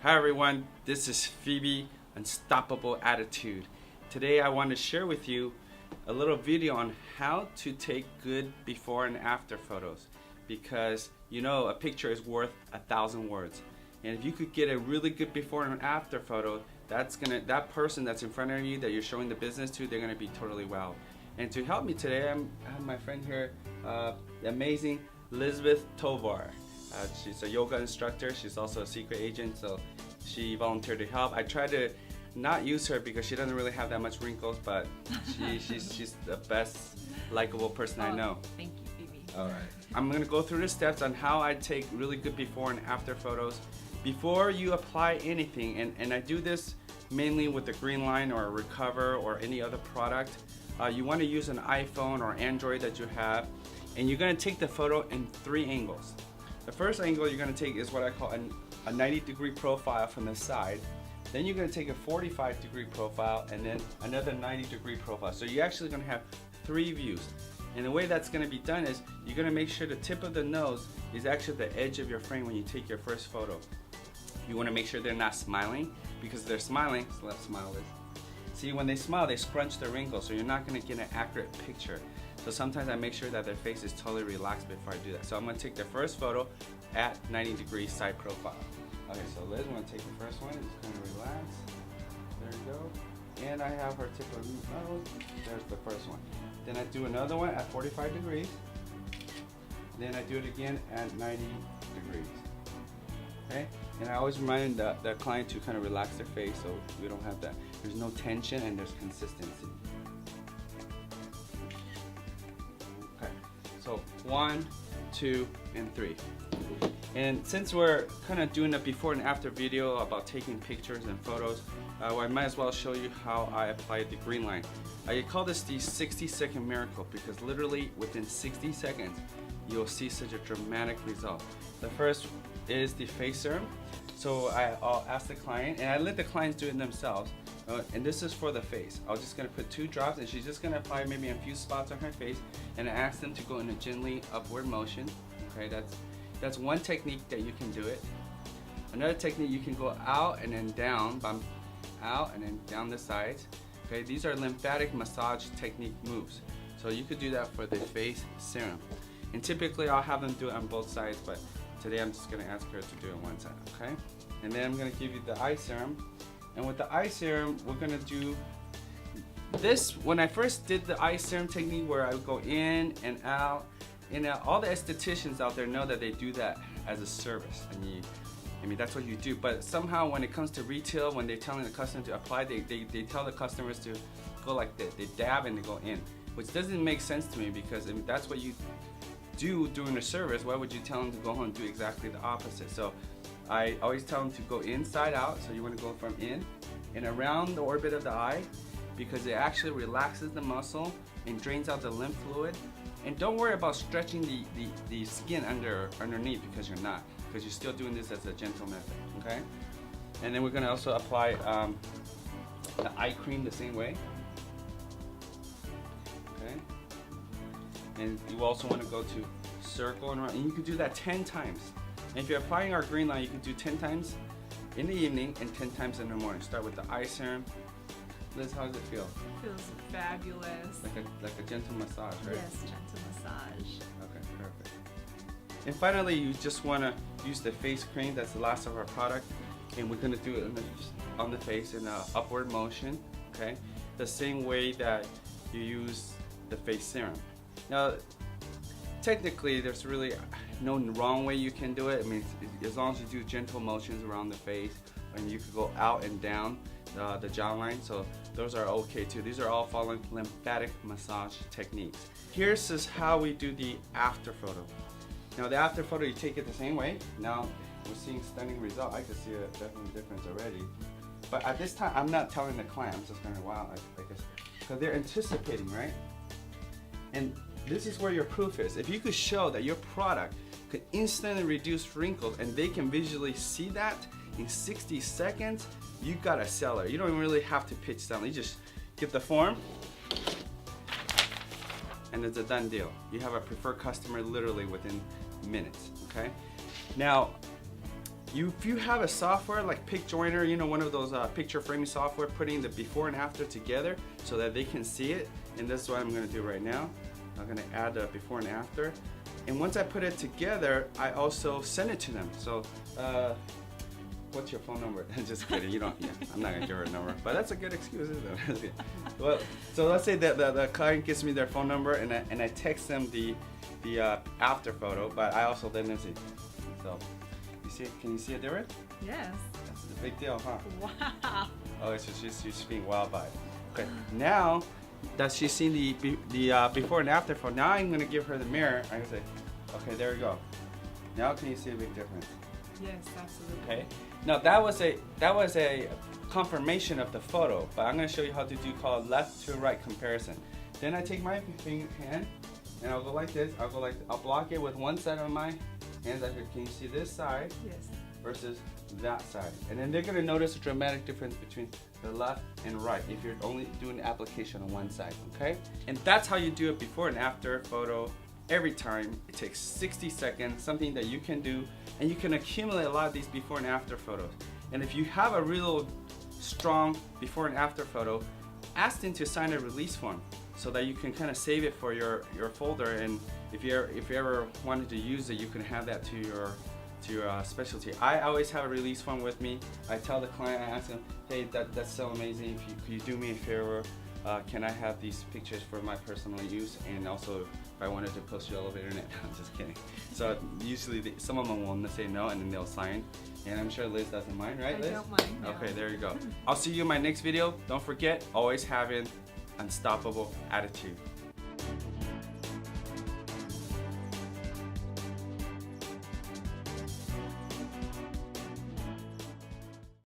Hi everyone, this is Phoebe, Unstoppable Attitude. Today I want to share with you a little video on how to take good before and after photos, because you know a picture is worth 1,000 words, and if you could get a really good before and after photo, that person that's in front of you that you're showing the business to, they're gonna be totally wow. And to help me today, I have my friend here, the amazing Elizabeth Tovar. She's a yoga instructor. She's also a Seacret agent, so she volunteered to help. I try to not use her because she doesn't really have that much wrinkles, but she's the best likable person I know. Thank you, Phoebe. All right. I'm gonna go through the steps on how I take really good before and after photos. Before you apply anything, and I do this mainly with the green line or Recover or any other product, you want to use an iPhone or Android that you have, and you're gonna take the photo in 3 angles. The first angle you're going to take is what I call a 90-degree profile from the side. Then you're going to take a 45-degree profile and then another 90-degree profile. So you're actually going to have 3 views. And the way that's going to be done is you're going to make sure the tip of the nose is actually the edge of your frame when you take your first photo. You want to make sure they're not smiling, because if they're smiling, so let's smile this. See, when they smile, they scrunch their wrinkles, so you're not going to get an accurate picture. So sometimes I make sure that their face is totally relaxed before I do that. So I'm going to take the first photo at 90-degree side profile. Okay, so Liz, I'm going to take the first one, just kind of relax. There you go. And I have her tip of the nose. There's the first one. Then I do another one at 45 degrees. Then I do it again at 90 degrees. Okay? And I always remind the client to kind of relax their face so we don't have that. There's no tension and there's consistency. So 1, 2, and 3. And since we're kind of doing a before and after video about taking pictures and photos, I might as well show you how I apply the green line. I call this the 60-second miracle, because literally within 60 seconds you'll see such a dramatic result. The first is the face serum. So I'll ask the client, and I let the clients do it themselves. And this is for the face. I'm just gonna put 2 drops, and she's just gonna apply maybe a few spots on her face, and I ask them to go in a gently upward motion. Okay, that's one technique that you can do it. Another technique, you can go out and then down, bump out and then down the sides. Okay, these are lymphatic massage technique moves. So you could do that for the face serum. And typically I'll have them do it on both sides, but today I'm just gonna ask her to do it on one side, okay? And then I'm gonna give you the eye serum. And with the eye serum, we're gonna do this. When I first did the eye serum technique where I would go in and out, all the estheticians out there know that they do that as a service. I mean, that's what you do. But somehow when it comes to retail, when they're telling the customer to apply, they tell the customers to go like this. They dab and they go in, which doesn't make sense to me, because I mean, that's what you do during a service. Why would you tell them to go home and do exactly the opposite? So I always tell them to go inside out, so you want to go from in and around the orbit of the eye, because it actually relaxes the muscle and drains out the lymph fluid. And don't worry about stretching the skin underneath, because you're not, because you're still doing this as a gentle method, okay? And then we're going to also apply the eye cream the same way, okay? And you also want to go to circle and around, and you can do that 10 times. And if you're applying our green line, you can do 10 times in the evening and 10 times in the morning. Start with the eye serum. Liz, how does it feel? Feels fabulous. Like a gentle massage, right? Yes, gentle massage. Okay, perfect. And finally, you just want to use the face cream. That's the last of our product. And we're going to do it on the face in an upward motion, okay? The same way that you use the face serum. Now, technically, there's really no wrong way you can do it. I mean, as long as you do gentle motions around the face, and you could go out and down the jawline, so those are okay too. These are all following lymphatic massage techniques. Here's just how we do the after photo. Now the after photo, you take it the same way. Now we're seeing stunning result. I can see a definite difference already. But at this time, I'm not telling the client. I'm just kind of wow, I guess, because they're anticipating, right? And this is where your proof is. If you could show that your product could instantly reduce wrinkles, and they can visually see that in 60 seconds, you got a seller. You don't even really have to pitch something. You just give the form, and it's a done deal. You have a preferred customer literally within minutes, okay? Now, if you have a software like Pic Joiner, you know, one of those picture framing software, putting the before and after together so that they can see it. And this is what I'm gonna do right now. I'm gonna add the before and after. And once I put it together, I also send it to them. So, what's your phone number? Just kidding, you don't, yeah, I'm not gonna give her a number, but that's a good excuse, isn't it? Well, so let's say that the client gives me their phone number and I text them the after photo, but I also let them see. So, you see, can you see it different? Yes. That's a big deal, huh? Wow. Oh, it's just she's being wild by it. Okay, now that she's seen the before and after photo, now I'm gonna give her the mirror. I'm gonna say, okay, there you go. Now can you see a big difference? Yes, absolutely. Okay. Now that was a confirmation of the photo, but I'm gonna show you how to do called left to right comparison. Then I take my hand and I'll go like this. I'll block it with one side of my hands. Can you see this side? Yes. Versus that side, and then they're gonna notice a dramatic difference between the left and right if you're only doing application on one side. Okay, and that's how you do it before and after photo every time. It takes 60 seconds, something that you can do, and you can accumulate a lot of these before and after photos. And if you have a real strong before and after photo, ask them to sign a release form so that you can kind of save it for your folder, and if you ever wanted to use it, you can have that to your specialty. I always have a release form with me. I tell the client, I ask them, hey, that's so amazing. Could you do me a favor? Can I have these pictures for my personal use? And also, if I wanted to post to all over the internet, I'm just kidding. So usually some of them will say no, and then they'll sign. And I'm sure Liz doesn't mind, right, Liz? I don't mind. No. Okay, there you go. I'll see you in my next video. Don't forget, always have an unstoppable attitude.